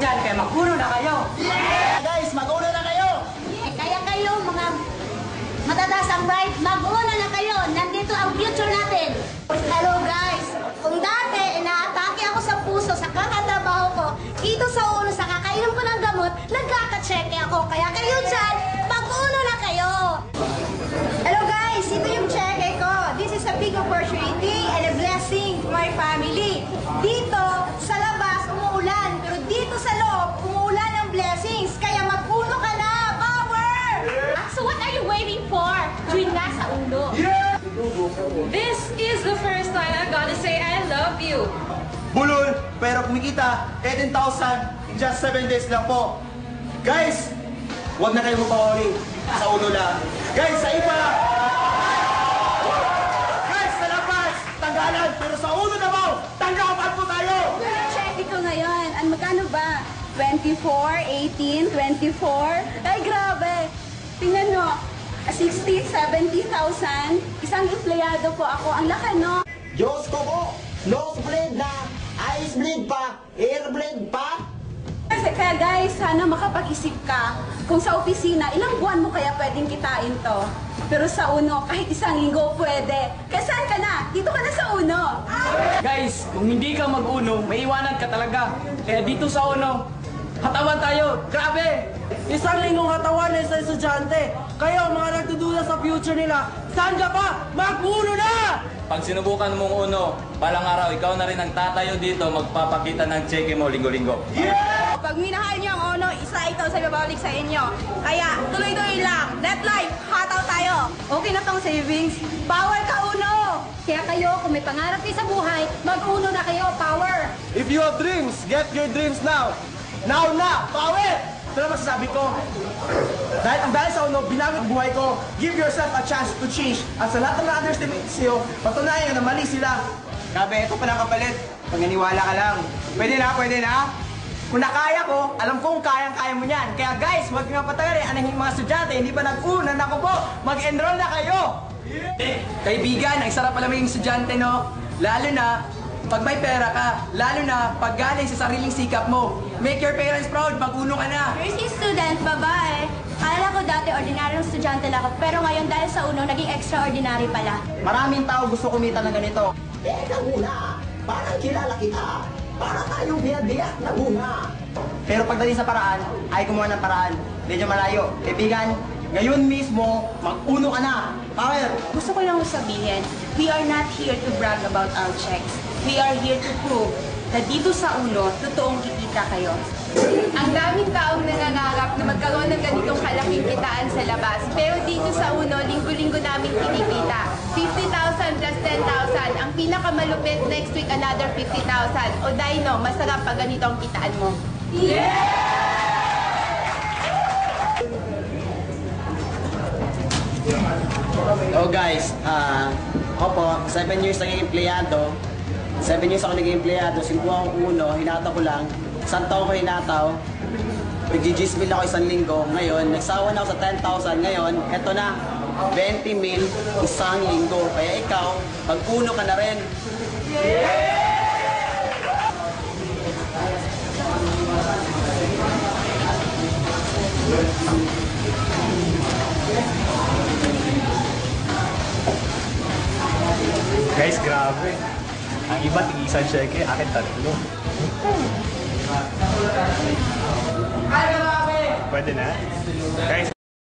Yan, kaya mag-uno na kayo. Yeah! Guys, mag-uno na kayo! Kaya kayo, mga matatasang bright, mag-una na kayo. Nandito ang future natin. Hello guys, kung dati inaatake ako sa puso sa kakatrabaho ko, dito sa ulo, sa kakainom ko ng gamot, nagkakacheque ako. Kaya kayo dyan, mag-una na kayo. Hello guys, ito yung cheque ko. This is a big opportunity and a blessing for my family. Dito, sa labas, umuulan. Pero dito sa loob, umuulan ng blessings. Kaya mag-uno ka na. Power! So what are you waiting for? Join na sa uno. Yeah! This is the first time I'm gonna say I love you. Bulol, pero kumikita 18,000 in just 7 days lang po. Guys, huwag na kayo mapawali sa uno lang. Guys, sa iba! Guys, sa labas, tanggalan, pero sa uno na mo, tanggapan po tayo! Check ko ngayon. Magkano ba? 24, 18, 24? Ay, grabe! Tingnan nyo, 60, 70,000. Isang empleyado po ako. Ang laki, no? Diyos ko po, nose blade na, ice blade pa, air blade pa. Kaya guys, sana makapag-isip ka kung sa opisina, ilang buwan mo kaya pwedeng kitain to. Pero sa uno, kahit isang linggo pwede. Kaya saan ka na? Dito ka na sa uno. Guys, kung hindi ka mag-uno, may iwanan ka talaga. Kaya dito sa uno, katawan tayo. Grabe! Isang linggong katawan na isang estudyante. Kayo, mga nagdududa sa future nila, saan ka pa? Mag-uno na! Pag sinubukan mong uno, balang araw, ikaw na rin ang tatayo dito, magpapakita ng cheque mo linggo-linggo. Pag minahal niyo ang uno, isa ito sa babalik sa inyo. Kaya tuloy-tuloy lang. Net life, hataw tayo. Okay na tong savings. Power ka uno! Kaya kayo, kung may pangarap kayo sa buhay, mag-uno na kayo, power! If you have dreams, get your dreams now. Now na! Power! Ito na masasabi ko. Dahil sa uno, binagod buhay ko. Give yourself a chance to change. At sa lahat ng na-underestimate sa'yo, patunayan na mali sila. Gabi, ito pa lang kapalit. Panganiwala ka lang. Pwede na, pwede na. Kung nakaya ko, alam kong kayang-kaya mo yan. Kaya guys, huwag nga patagalin. Anong mga estudyante, hindi pa nag-una. Naku po, mag-enroll na kayo. Kaibigan, ang sarap pala maging estudyante, no? Lalo na, pag may pera ka, lalo na pag galing sa sariling sikap mo. Make your parents proud, mag-uno ka na. Nursing student, babae. Akala ko dati ordinaryong estudyante lang ako, pero ngayon dahil sa uno, naging extraordinary pala. Maraming tao gusto kumita ng ganito. Teka muna, parang kilala kita. Para tayong biyak na bunga. Pero pagdating sa paraan, ay gumawa ng paraan. Medyo malayo. Kaibigan, ngayon mismo, mag-uno ka na. Power! Gusto ko lang sabihin, we are not here to brag about our checks. We are here to prove na dito sa uno, totoong kikita kayo. Ang daming taong nangangarap na magkaroon ng ganitong kalaking kitaan sa labas. Pero dito sa uno, linggo-linggo namin kinikita. 50,000 plus 10,000. Ang pinakamalupit, next week another 50,000. O Dino, masarap pag ganito ang kitaan mo. Oh guys, ako po, 7 years naging empleyado. 7 years ako naging empleyado, 5 akong uno, hinataw ko lang. 1 taon ko hinataw. Nag-G-Gmail ako 1 linggo. Ngayon, nagsawa na ako sa 10,000. Ngayon, eto na, 20 mil 1 linggo. Kaya ikaw, pag-uno ka na rin. Guys, grabe. Ang iba, tig-isang cheque, akin 3. Pwede na? Guys,